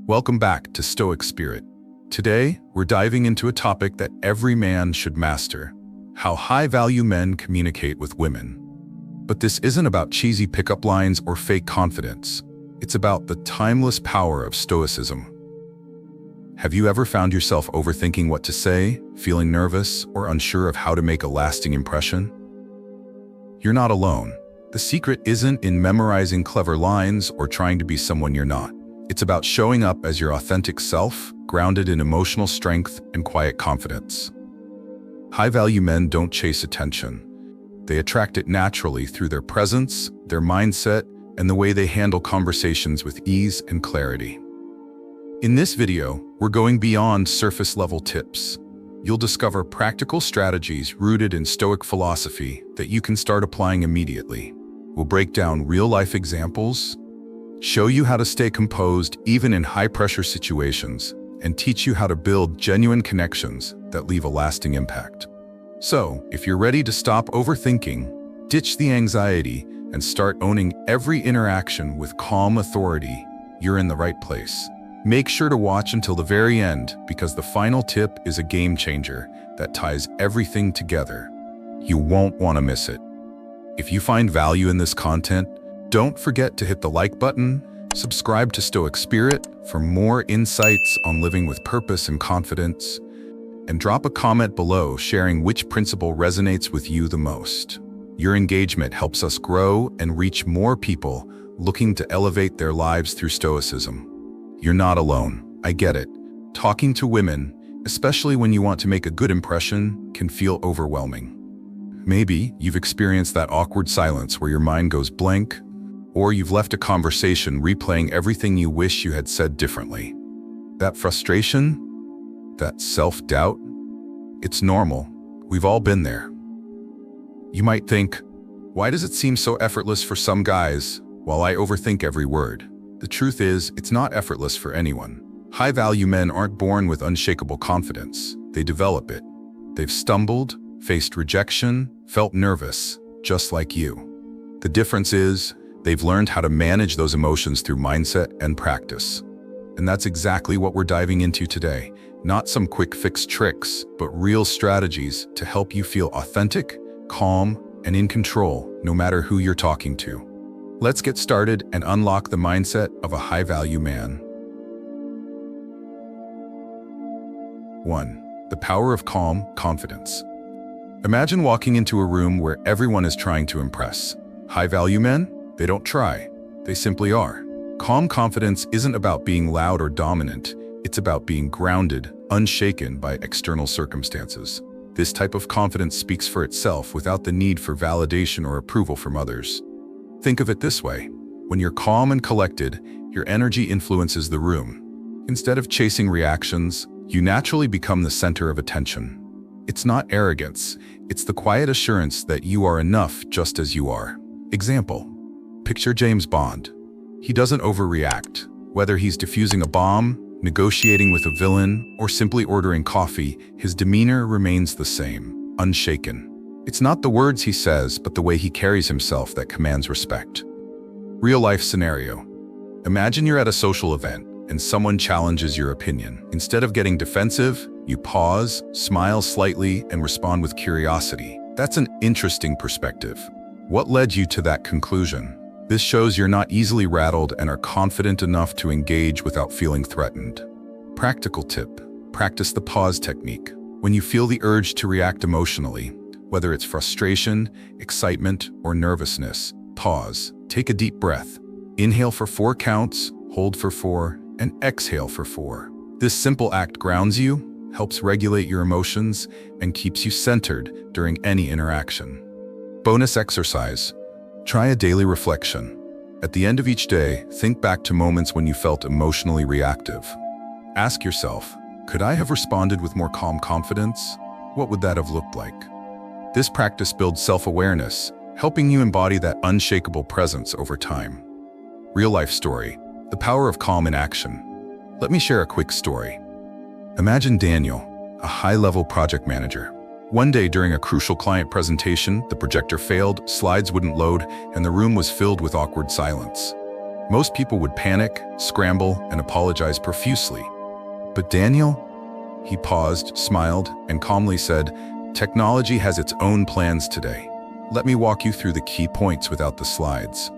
Welcome back to Stoic Spirit. Today, we're diving into a topic that every man should master: how high-value men communicate with women. But this isn't about cheesy pickup lines or fake confidence. It's about the timeless power of Stoicism. Have you ever found yourself overthinking what to say, feeling nervous, or unsure of how to make a lasting impression? You're not alone. The secret isn't in memorizing clever lines or trying to be someone you're not. It's about showing up as your authentic self, grounded in emotional strength and quiet confidence. High-value men don't chase attention. They attract it naturally through their presence, their mindset, and the way they handle conversations with ease and clarity. In this video, we're going beyond surface-level tips. You'll discover practical strategies rooted in Stoic philosophy that you can start applying immediately. We'll break down real-life examples, show you how to stay composed even in high-pressure situations, and teach you how to build genuine connections that leave a lasting impact. So, if you're ready to stop overthinking, ditch the anxiety, and start owning every interaction with calm authority, you're in the right place. Make sure to watch until the very end, because the final tip is a game changer that ties everything together. You won't want to miss it. If you find value in this content, don't forget to hit the like button, subscribe to Stoic Spirit for more insights on living with purpose and confidence, and drop a comment below sharing which principle resonates with you the most. Your engagement helps us grow and reach more people looking to elevate their lives through Stoicism. You're not alone. I get it. Talking to women, especially when you want to make a good impression, can feel overwhelming. Maybe you've experienced that awkward silence where your mind goes blank, or you've left a conversation replaying everything you wish you had said differently. That frustration, that self-doubt, it's normal. We've all been there. You might think, why does it seem so effortless for some guys while I overthink every word? The truth is, it's not effortless for anyone. High-value men aren't born with unshakable confidence. They develop it. They've stumbled, faced rejection, felt nervous, just like you. The difference is, they've learned how to manage those emotions through mindset and practice. And that's exactly what we're diving into today. Not some quick fix tricks, but real strategies to help you feel authentic, calm, and in control, no matter who you're talking to. Let's get started and unlock the mindset of a high-value man. 1. The power of calm confidence. Imagine walking into a room where everyone is trying to impress. High-value men? They don't try. They simply are. Calm confidence isn't about being loud or dominant. It's about being grounded, unshaken by external circumstances. This type of confidence speaks for itself without the need for validation or approval from others. Think of it this way. When you're calm and collected, your energy influences the room. Instead of chasing reactions, you naturally become the center of attention. It's not arrogance. It's the quiet assurance that you are enough just as you are. Example. Picture James Bond. He doesn't overreact. Whether he's defusing a bomb, negotiating with a villain, or simply ordering coffee, his demeanor remains the same, unshaken. It's not the words he says, but the way he carries himself that commands respect. Real-life scenario. Imagine you're at a social event, and someone challenges your opinion. Instead of getting defensive, you pause, smile slightly, and respond with curiosity. That's an interesting perspective. What led you to that conclusion? This shows you're not easily rattled and are confident enough to engage without feeling threatened. Practical tip: practice the pause technique. When you feel the urge to react emotionally, whether it's frustration, excitement, or nervousness, pause. Take a deep breath. Inhale for 4 counts, hold for 4, and exhale for 4. This simple act grounds you, helps regulate your emotions, and keeps you centered during any interaction. Bonus exercise. Try a daily reflection. At the end of each day, think back to moments when you felt emotionally reactive. Ask yourself, could I have responded with more calm confidence? What would that have looked like? This practice builds self-awareness, helping you embody that unshakable presence over time. Real-life story. The power of calm in action. Let me share a quick story. Imagine Daniel, a high-level project manager. One day during a crucial client presentation, the projector failed, slides wouldn't load, and the room was filled with awkward silence. Most people would panic, scramble, and apologize profusely. But Daniel? He paused, smiled, and calmly said, "Technology has its own plans today. Let me walk you through the key points without the slides."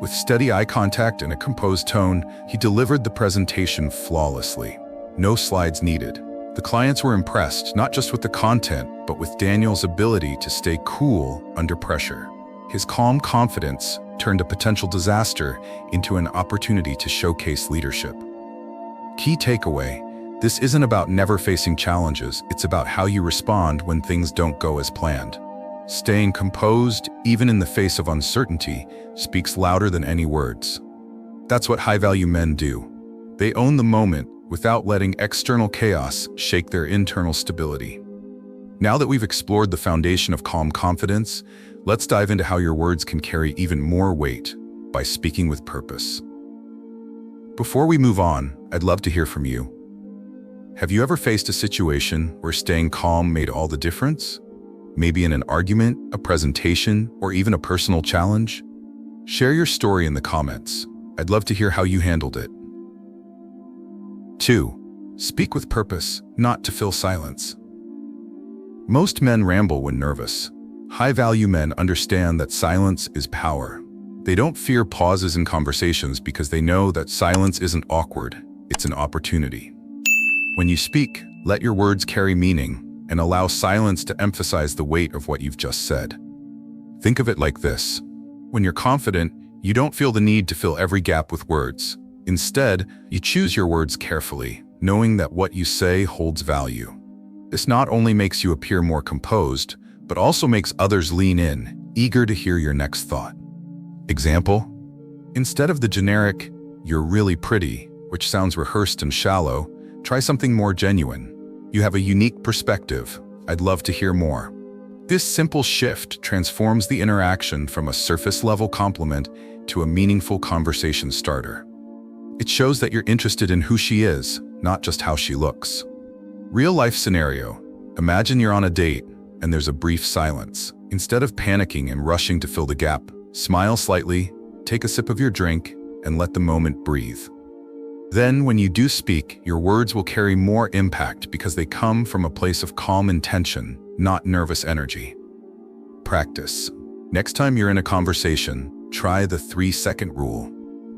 With steady eye contact and a composed tone, he delivered the presentation flawlessly. No slides needed. The clients were impressed, not just with the content, but with Daniel's ability to stay cool under pressure. His calm confidence turned a potential disaster into an opportunity to showcase leadership. Key takeaway: this isn't about never facing challenges, it's about how you respond when things don't go as planned. Staying composed, even in the face of uncertainty, speaks louder than any words. That's what high-value men do. They own the moment without letting external chaos shake their internal stability. Now that we've explored the foundation of calm confidence, let's dive into how your words can carry even more weight by speaking with purpose. Before we move on, I'd love to hear from you. Have you ever faced a situation where staying calm made all the difference? Maybe in an argument, a presentation, or even a personal challenge? Share your story in the comments. I'd love to hear how you handled it. 2. Speak with purpose, not to fill silence. Most men ramble when nervous. High-value men understand that silence is power. They don't fear pauses in conversations because they know that silence isn't awkward, it's an opportunity. When you speak, let your words carry meaning and allow silence to emphasize the weight of what you've just said. Think of it like this. When you're confident, you don't feel the need to fill every gap with words. Instead, you choose your words carefully, knowing that what you say holds value. This not only makes you appear more composed, but also makes others lean in, eager to hear your next thought. Example: instead of the generic, "You're really pretty," which sounds rehearsed and shallow, try something more genuine. "You have a unique perspective. I'd love to hear more." This simple shift transforms the interaction from a surface-level compliment to a meaningful conversation starter. It shows that you're interested in who she is, not just how she looks. Real-life scenario. Imagine you're on a date, and there's a brief silence. Instead of panicking and rushing to fill the gap, smile slightly, take a sip of your drink, and let the moment breathe. Then, when you do speak, your words will carry more impact because they come from a place of calm intention, not nervous energy. Practice. Next time you're in a conversation, try the 3-second rule.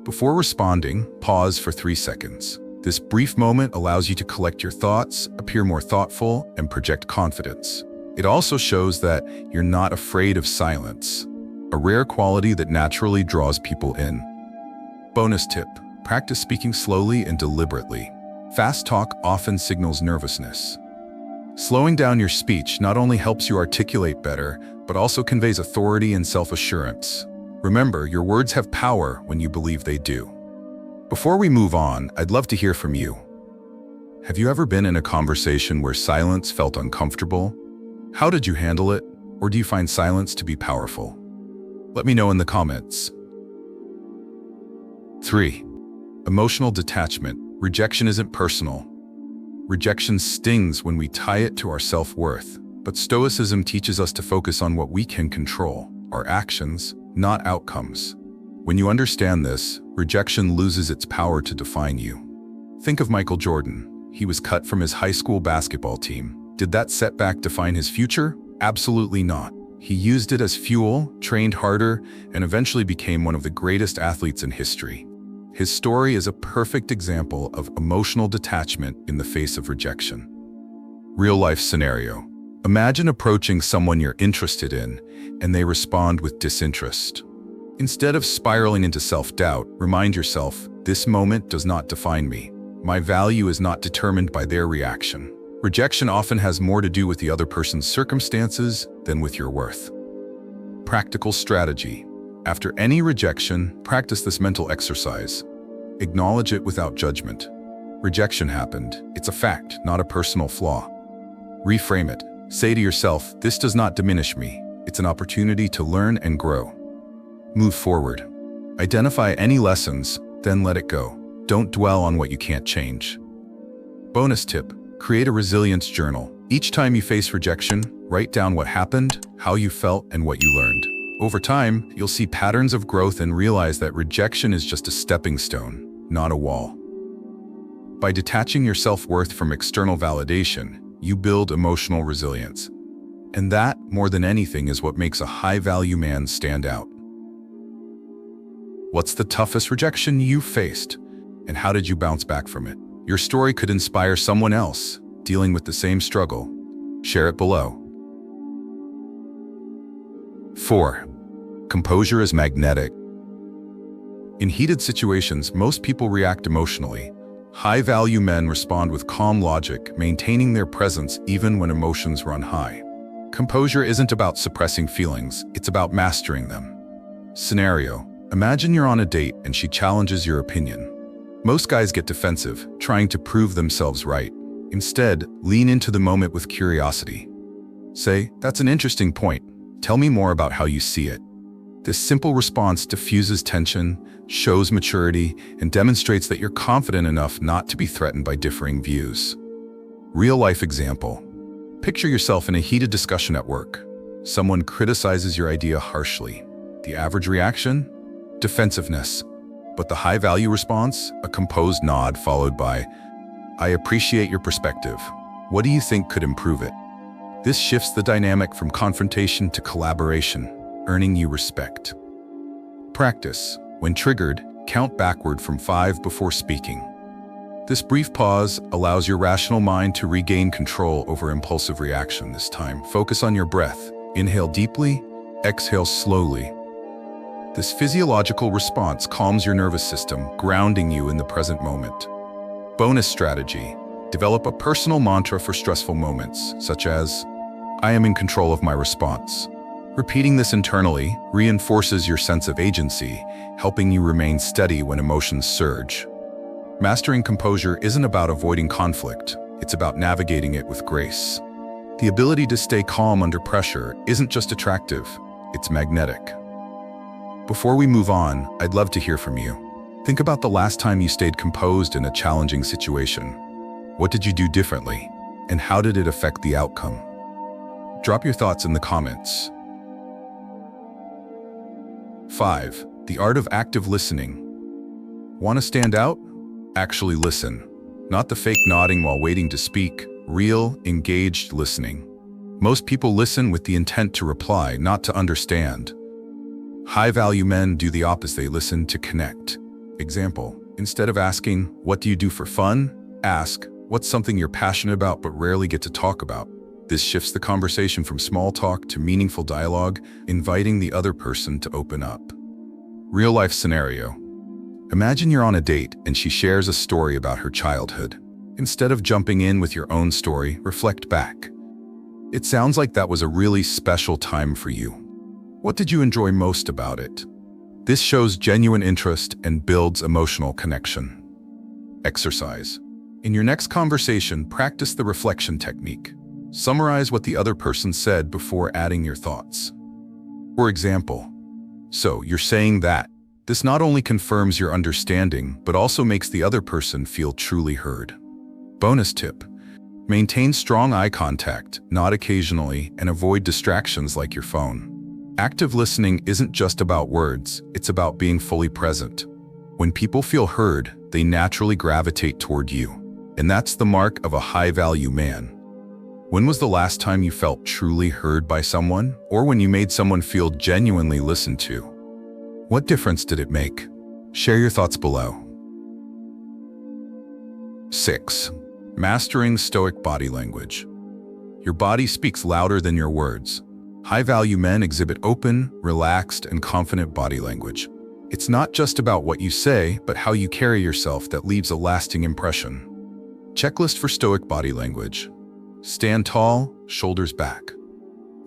Before responding, pause for 3 seconds. This brief moment allows you to collect your thoughts, appear more thoughtful, and project confidence. It also shows that you're not afraid of silence, a rare quality that naturally draws people in. Bonus tip: practice speaking slowly and deliberately. Fast talk often signals nervousness. Slowing down your speech not only helps you articulate better, but also conveys authority and self-assurance. Remember, your words have power when you believe they do. Before we move on, I'd love to hear from you. Have you ever been in a conversation where silence felt uncomfortable? How did you handle it? Or do you find silence to be powerful? Let me know in the comments. 3. Emotional detachment. Rejection isn't personal. Rejection stings when we tie it to our self-worth, but Stoicism teaches us to focus on what we can control, our actions, not outcomes. When you understand this, rejection loses its power to define you. Think of Michael Jordan. He was cut from his high school basketball team. Did that setback define his future? Absolutely not. He used it as fuel, trained harder, and eventually became one of the greatest athletes in history. His story is a perfect example of emotional detachment in the face of rejection. Real-life scenario. Imagine approaching someone you're interested in, and they respond with disinterest. Instead of spiraling into self-doubt, remind yourself, this moment does not define me. My value is not determined by their reaction. Rejection often has more to do with the other person's circumstances than with your worth. Practical strategy. After any rejection, practice this mental exercise. Acknowledge it without judgment. Rejection happened. It's a fact, not a personal flaw. Reframe it. Say to yourself, this does not diminish me. It's an opportunity to learn and grow. Move forward. Identify any lessons, then let it go. Don't dwell on what you can't change. Bonus tip: create a resilience journal. Each time you face rejection, write down what happened, how you felt, and what you learned. Over time, you'll see patterns of growth and realize that rejection is just a stepping stone, not a wall. By detaching your self-worth from external validation, you build emotional resilience. And that, more than anything, is what makes a high-value man stand out. What's the toughest rejection you faced, and how did you bounce back from it? Your story could inspire someone else dealing with the same struggle. Share it below. 4. Composure is magnetic. In heated situations, most people react emotionally. High-value men respond with calm logic, maintaining their presence even when emotions run high. Composure isn't about suppressing feelings, it's about mastering them. Scenario: imagine you're on a date and she challenges your opinion. Most guys get defensive, trying to prove themselves right. Instead, lean into the moment with curiosity. Say, "That's an interesting point. Tell me more about how you see it." This simple response diffuses tension, shows maturity, and demonstrates that you're confident enough not to be threatened by differing views. Real-life example. Picture yourself in a heated discussion at work. Someone criticizes your idea harshly. The average reaction? Defensiveness. But the high-value response? A composed nod followed by, "I appreciate your perspective. What do you think could improve it?" This shifts the dynamic from confrontation to collaboration, earning you respect. Practice. When triggered, count backward from 5 before speaking. This brief pause allows your rational mind to regain control over impulsive reaction. This time, focus on your breath. Inhale deeply, exhale slowly. This physiological response calms your nervous system, grounding you in the present moment. Bonus strategy. Develop a personal mantra for stressful moments, such as, "I am in control of my response." Repeating this internally reinforces your sense of agency, helping you remain steady when emotions surge. Mastering composure isn't about avoiding conflict, it's about navigating it with grace. The ability to stay calm under pressure isn't just attractive, it's magnetic. Before we move on, I'd love to hear from you. Think about the last time you stayed composed in a challenging situation. What did you do differently, and how did it affect the outcome? Drop your thoughts in the comments. 5. The art of active listening. Want to stand out? Actually listen. Not the fake nodding while waiting to speak, real, engaged listening. Most people listen with the intent to reply, not to understand. High-value men do the opposite. They listen to connect. Example: instead of asking, "What do you do for fun?" ask, "What's something you're passionate about but rarely get to talk about?" This shifts the conversation from small talk to meaningful dialogue, inviting the other person to open up. Real-life scenario. Imagine you're on a date and she shares a story about her childhood. Instead of jumping in with your own story, reflect back. It sounds like that was a really special time for you. What did you enjoy most about it? This shows genuine interest and builds emotional connection. Exercise. In your next conversation, practice the reflection technique. Summarize what the other person said before adding your thoughts. For example, "So, you're saying that." This not only confirms your understanding, but also makes the other person feel truly heard. Bonus tip: maintain strong eye contact, nod occasionally, and avoid distractions like your phone. Active listening isn't just about words, it's about being fully present. When people feel heard, they naturally gravitate toward you. And that's the mark of a high-value man. When was the last time you felt truly heard by someone, or when you made someone feel genuinely listened to? What difference did it make? Share your thoughts below. 6. Mastering Stoic body language. Your body speaks louder than your words. High-value men exhibit open, relaxed, and confident body language. It's not just about what you say, but how you carry yourself that leaves a lasting impression. Checklist for Stoic body language. Stand tall, shoulders back.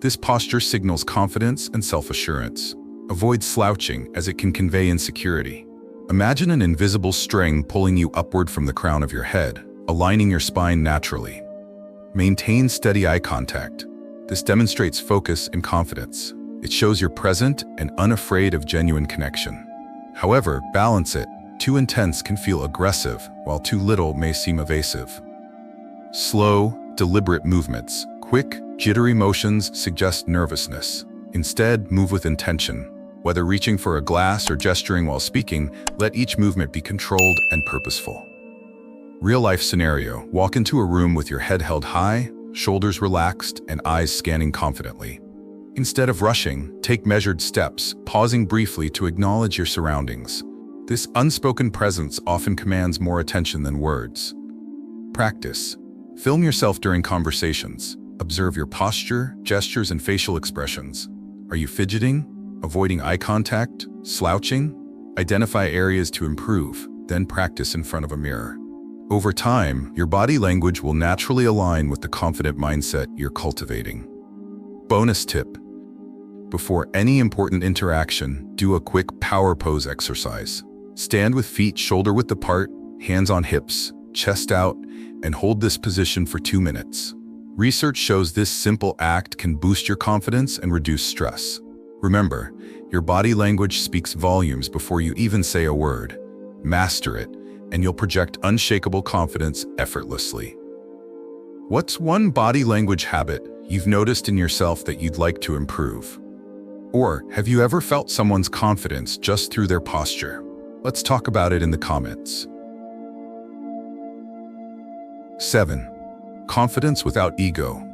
This posture signals confidence and self-assurance. Avoid slouching, as it can convey insecurity. Imagine an invisible string pulling you upward from the crown of your head, aligning your spine naturally. Maintain steady eye contact. This demonstrates focus and confidence. It shows you're present and unafraid of genuine connection. However, balance it. Too intense can feel aggressive, while too little may seem evasive. Slow, deliberate movements. Quick, jittery motions suggest nervousness. Instead, move with intention. Whether reaching for a glass or gesturing while speaking, let each movement be controlled and purposeful. Real-life scenario: walk into a room with your head held high, shoulders relaxed, and eyes scanning confidently. Instead of rushing, take measured steps, pausing briefly to acknowledge your surroundings. This unspoken presence often commands more attention than words. Practice. Film yourself during conversations. Observe your posture, gestures, and facial expressions. Are you fidgeting? Avoiding eye contact? Slouching? Identify areas to improve, then practice in front of a mirror. Over time, your body language will naturally align with the confident mindset you're cultivating. Bonus tip: before any important interaction, do a quick power pose exercise. Stand with feet shoulder-width apart, hands on hips, chest out, and hold this position for 2 minutes. Research shows this simple act can boost your confidence and reduce stress. Remember, your body language speaks volumes before you even say a word. Master it, and you'll project unshakable confidence effortlessly. What's one body language habit you've noticed in yourself that you'd like to improve? Or have you ever felt someone's confidence just through their posture? Let's talk about it in the comments. 7. Confidence without ego.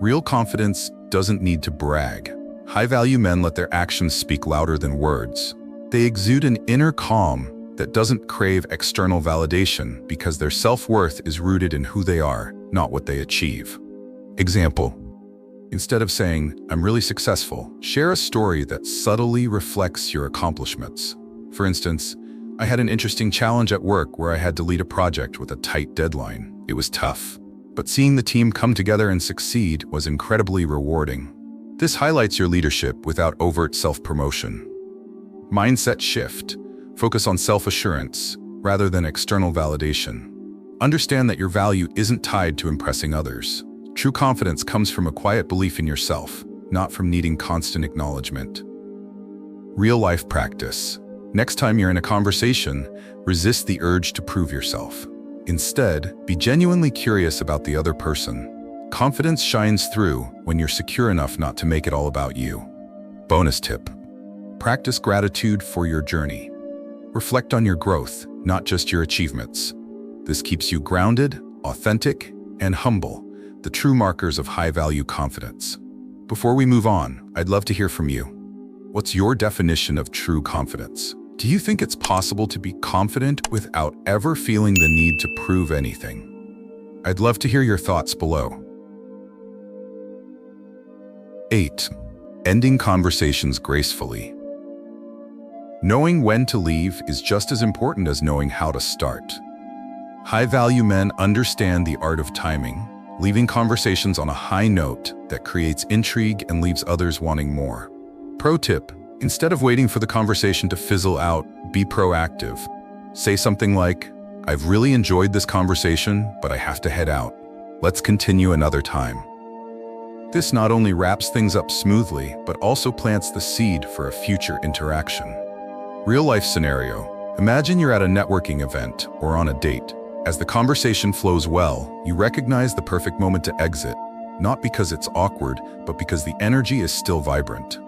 Real confidence doesn't need to brag. High-value men let their actions speak louder than words. They exude an inner calm that doesn't crave external validation because their self-worth is rooted in who they are, not what they achieve. Example: instead of saying, "I'm really successful," share a story that subtly reflects your accomplishments. For instance, I had an interesting challenge at work where I had to lead a project with a tight deadline. It was tough, but seeing the team come together and succeed was incredibly rewarding. This highlights your leadership without overt self-promotion. Mindset shift. Focus on self-assurance rather than external validation. Understand that your value isn't tied to impressing others. True confidence comes from a quiet belief in yourself, not from needing constant acknowledgement. Real-life practice. Next time you're in a conversation, resist the urge to prove yourself. Instead, be genuinely curious about the other person. Confidence shines through when you're secure enough not to make it all about you. Bonus tip: practice gratitude for your journey. Reflect on your growth, not just your achievements. This keeps you grounded, authentic, and humble, the true markers of high-value confidence. Before we move on, I'd love to hear from you. What's your definition of true confidence? Do you think it's possible to be confident without ever feeling the need to prove anything? I'd love to hear your thoughts below. 8. Ending conversations gracefully. Knowing when to leave is just as important as knowing how to start. High-value men understand the art of timing, leaving conversations on a high note that creates intrigue and leaves others wanting more. Pro tip: instead of waiting for the conversation to fizzle out, be proactive. Say something like, "I've really enjoyed this conversation, but I have to head out. Let's continue another time." This not only wraps things up smoothly, but also plants the seed for a future interaction. Real-life scenario: imagine you're at a networking event or on a date. As the conversation flows well, you recognize the perfect moment to exit, not because it's awkward, but because the energy is still vibrant.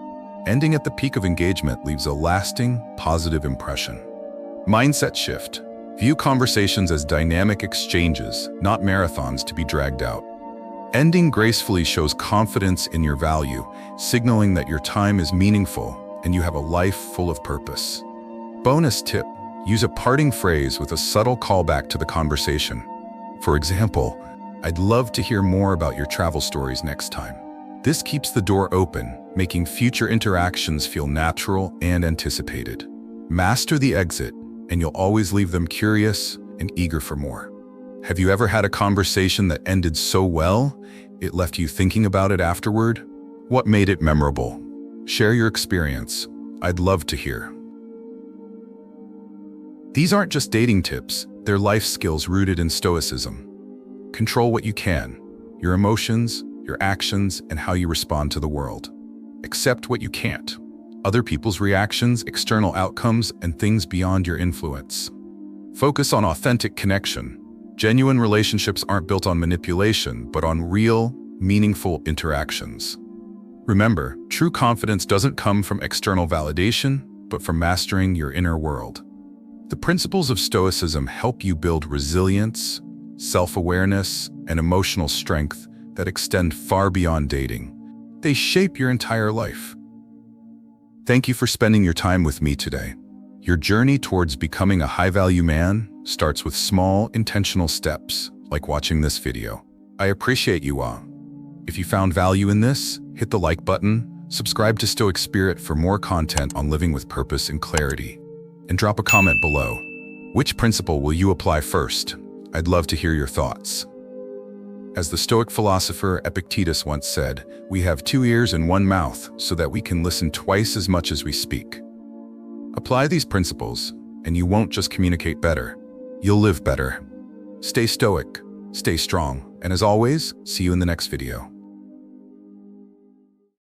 Ending at the peak of engagement leaves a lasting, positive impression. Mindset shift. View conversations as dynamic exchanges, not marathons to be dragged out. Ending gracefully shows confidence in your value, signaling that your time is meaningful and you have a life full of purpose. Bonus tip: use a parting phrase with a subtle callback to the conversation. For example, "I'd love to hear more about your travel stories next time." This keeps the door open, making future interactions feel natural and anticipated. Master the exit, and you'll always leave them curious and eager for more. Have you ever had a conversation that ended so well, it left you thinking about it afterward? What made it memorable? Share your experience. I'd love to hear. These aren't just dating tips, they're life skills rooted in Stoicism. Control what you can: your emotions, your actions, and how you respond to the world. Accept what you can't: other people's reactions, external outcomes, and things beyond your influence. Focus on authentic connection. Genuine relationships aren't built on manipulation, but on real, meaningful interactions. Remember, true confidence doesn't come from external validation, but from mastering your inner world. The principles of Stoicism help you build resilience, self-awareness, and emotional strength that extend far beyond dating. They shape your entire life. Thank you for spending your time with me today. Your journey towards becoming a high-value man starts with small, intentional steps, like watching this video. I appreciate you all. If you found value in this, hit the like button, subscribe to Stoic Spirit for more content on living with purpose and clarity, and drop a comment below. Which principle will you apply first? I'd love to hear your thoughts. As the Stoic philosopher Epictetus once said, we have 2 ears and 1 mouth so that we can listen twice as much as we speak. Apply these principles, and you won't just communicate better, you'll live better. Stay stoic, stay strong, and as always, see you in the next video.